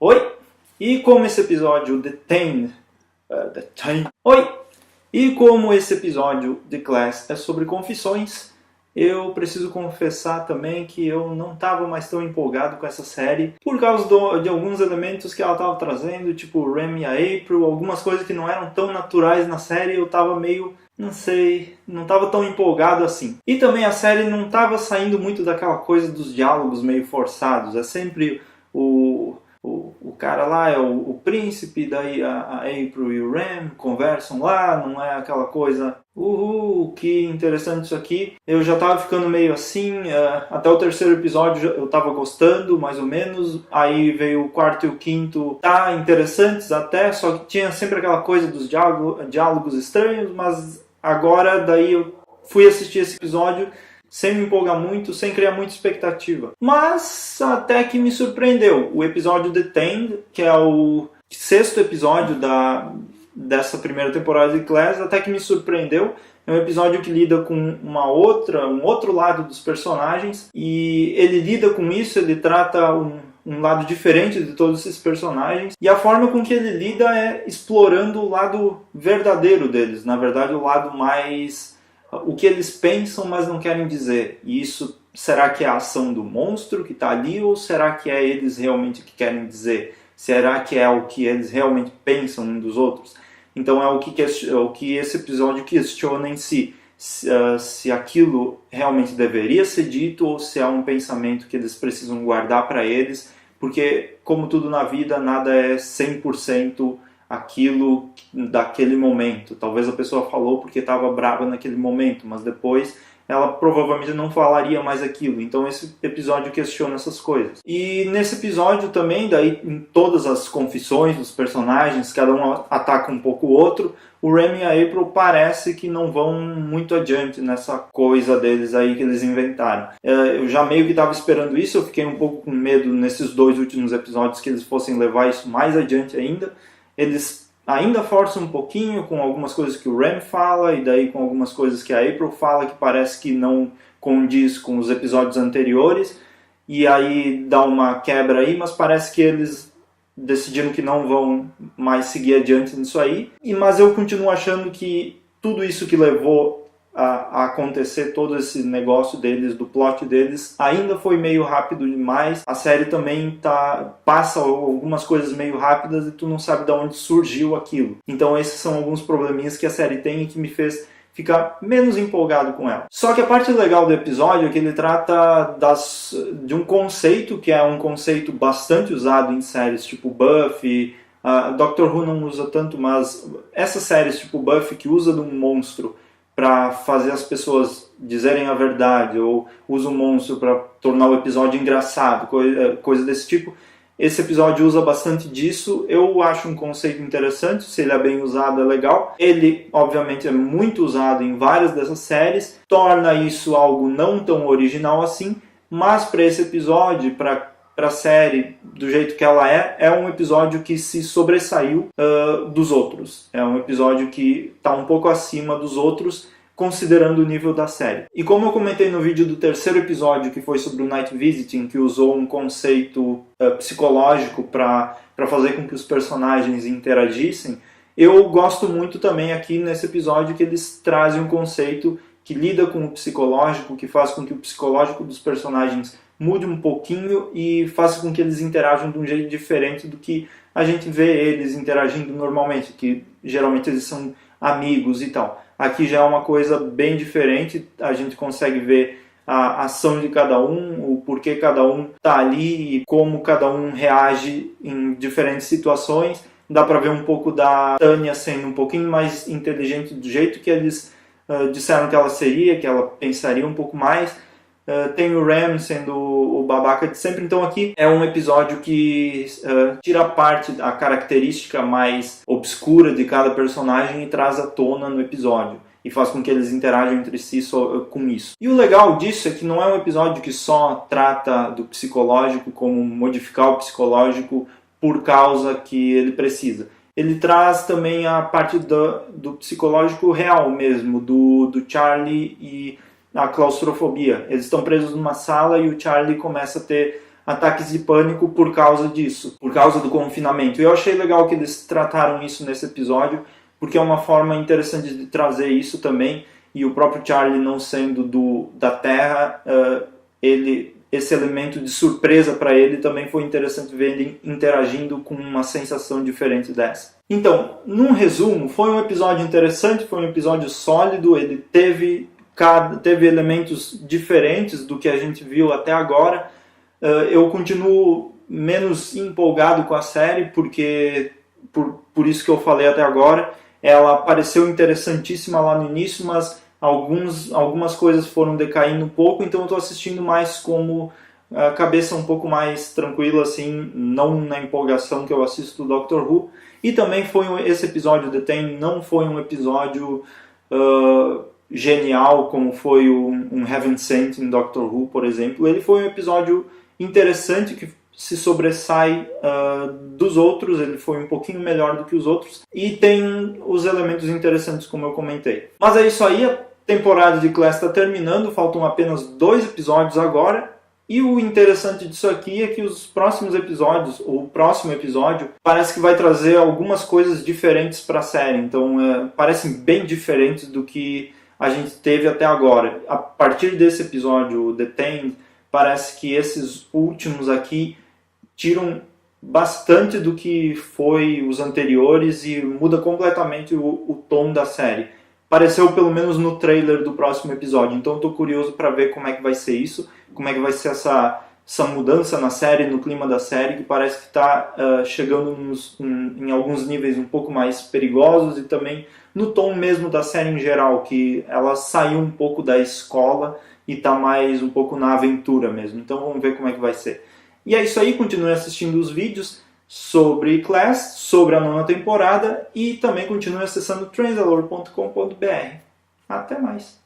Oi! E como esse episódio Oi! E como esse episódio de Class é sobre confissões, eu preciso confessar também que eu não estava mais tão empolgado com essa série por causa de alguns elementos que ela estava trazendo, tipo Rem e a April, algumas coisas que não eram tão naturais na série, eu estava meio, não sei, não estava tão empolgado assim. E também a série não estava saindo muito daquela coisa dos diálogos meio forçados, é sempre o cara lá é o príncipe, daí a April e o Rem conversam lá, não é aquela coisa, que interessante isso aqui. Eu já tava ficando meio assim, até o terceiro episódio eu tava gostando, mais ou menos, aí veio o quarto e o quinto, interessantes até, só que tinha sempre aquela coisa dos diálogos estranhos, mas agora daí eu fui assistir esse episódio sem me empolgar muito, sem criar muita expectativa. Mas até que me surpreendeu. O episódio The Tend, que é o sexto episódio dessa primeira temporada de Class, até que me surpreendeu. É um episódio que lida com um outro lado dos personagens, e ele lida com isso, ele trata um lado diferente de todos esses personagens, e a forma com que ele lida é explorando o lado verdadeiro deles, na verdade o lado mais... o que eles pensam, mas não querem dizer. E isso, será que é a ação do monstro que está ali, ou será que é eles realmente que querem dizer? Será que é o que eles realmente pensam uns dos outros? Então é o que esse episódio questiona em si. Se aquilo realmente deveria ser dito, ou se é um pensamento que eles precisam guardar para eles, porque, como tudo na vida, nada é 100% aquilo daquele momento. Talvez a pessoa falou porque estava brava naquele momento, mas depois ela provavelmente não falaria mais aquilo. Então esse episódio questiona essas coisas. E nesse episódio também, daí em todas as confissões dos personagens, cada um ataca um pouco o outro, o Rem e a April parece que não vão muito adiante nessa coisa deles aí que eles inventaram. Eu já meio que estava esperando isso, eu fiquei um pouco com medo nesses dois últimos episódios que eles fossem levar isso mais adiante ainda. Eles ainda forçam um pouquinho com algumas coisas que o Rem fala, e daí com algumas coisas que a April fala que parece que não condiz com os episódios anteriores, e aí dá uma quebra aí, mas parece que eles decidiram que não vão mais seguir adiante nisso aí. Mas eu continuo achando que tudo isso que levou a acontecer, todo esse negócio deles, do plot deles, ainda foi meio rápido demais. A série também passa algumas coisas meio rápidas e tu não sabe de onde surgiu aquilo. Então esses são alguns probleminhas que a série tem e que me fez ficar menos empolgado com ela. Só que a parte legal do episódio é que ele trata de um conceito que é um conceito bastante usado em séries tipo Buffy. Doctor Who não usa tanto, mas essas séries tipo Buffy que usa de um monstro para fazer as pessoas dizerem a verdade, ou usa um monstro para tornar o episódio engraçado, coisa desse tipo. Esse episódio usa bastante disso. Eu acho um conceito interessante, se ele é bem usado é legal. Ele, obviamente, é muito usado em várias dessas séries, torna isso algo não tão original assim, mas para esse episódio, para a série do jeito que ela é um episódio que se sobressaiu dos outros. É um episódio que está um pouco acima dos outros, considerando o nível da série. E como eu comentei no vídeo do terceiro episódio, que foi sobre o Night Visiting, que usou um conceito psicológico para fazer com que os personagens interagissem, eu gosto muito também aqui nesse episódio que eles trazem um conceito que lida com o psicológico, que faz com que o psicológico dos personagens mude um pouquinho e faça com que eles interajam de um jeito diferente do que a gente vê eles interagindo normalmente, que geralmente eles são amigos e tal. Aqui já é uma coisa bem diferente, a gente consegue ver a ação de cada um, o porquê cada um está ali e como cada um reage em diferentes situações. Dá para ver um pouco da Tânia sendo um pouquinho mais inteligente do jeito que eles disseram que ela seria, que ela pensaria um pouco mais. Tem o Rem sendo o babaca de sempre. Então aqui é um episódio que tira parte da característica mais obscura de cada personagem e traz à tona no episódio, e faz com que eles interajam entre si com isso. E o legal disso é que não é um episódio que só trata do psicológico, como modificar o psicológico por causa que ele precisa. Ele traz também a parte do psicológico real mesmo, do Charlie e a claustrofobia. Eles estão presos numa sala e o Charlie começa a ter ataques de pânico por causa disso, por causa do confinamento. E eu achei legal que eles trataram isso nesse episódio, porque é uma forma interessante de trazer isso também, e o próprio Charlie não sendo da Terra, esse elemento de surpresa para ele também foi interessante ver ele interagindo com uma sensação diferente dessa. Então, num resumo, foi um episódio interessante, foi um episódio sólido, ele teve elementos diferentes do que a gente viu até agora. Eu continuo menos empolgado com a série, porque por isso que eu falei até agora, ela pareceu interessantíssima lá no início, mas algumas coisas foram decaindo um pouco, então eu estou assistindo mais como a cabeça um pouco mais tranquila, assim, não na empolgação que eu assisto do Doctor Who. E também esse episódio The Ten não foi um episódio genial como foi um Heaven Sent em Doctor Who, por exemplo. Ele foi um episódio interessante que se sobressai dos outros, ele foi um pouquinho melhor do que os outros e tem os elementos interessantes como eu comentei. Mas é isso aí, a temporada de Class está terminando, faltam apenas 2 episódios agora. E o interessante disso aqui é que os próximos episódios, ou o próximo episódio, parece que vai trazer algumas coisas diferentes para a série. Então, parecem bem diferentes do que a gente teve até agora. A partir desse episódio, The Ten, parece que esses últimos aqui tiram bastante do que foi os anteriores e muda completamente o tom da série. Pareceu pelo menos no trailer do próximo episódio, então estou curioso para ver como é que vai ser isso, como é que vai ser essa mudança na série, no clima da série, que parece que está chegando em alguns níveis um pouco mais perigosos e também no tom mesmo da série em geral, que ela saiu um pouco da escola e está mais um pouco na aventura mesmo. Então vamos ver como é que vai ser. E é isso aí, continue assistindo os vídeos sobre Class, sobre a 9ª temporada e também continue acessando transalore.com.br. Até mais!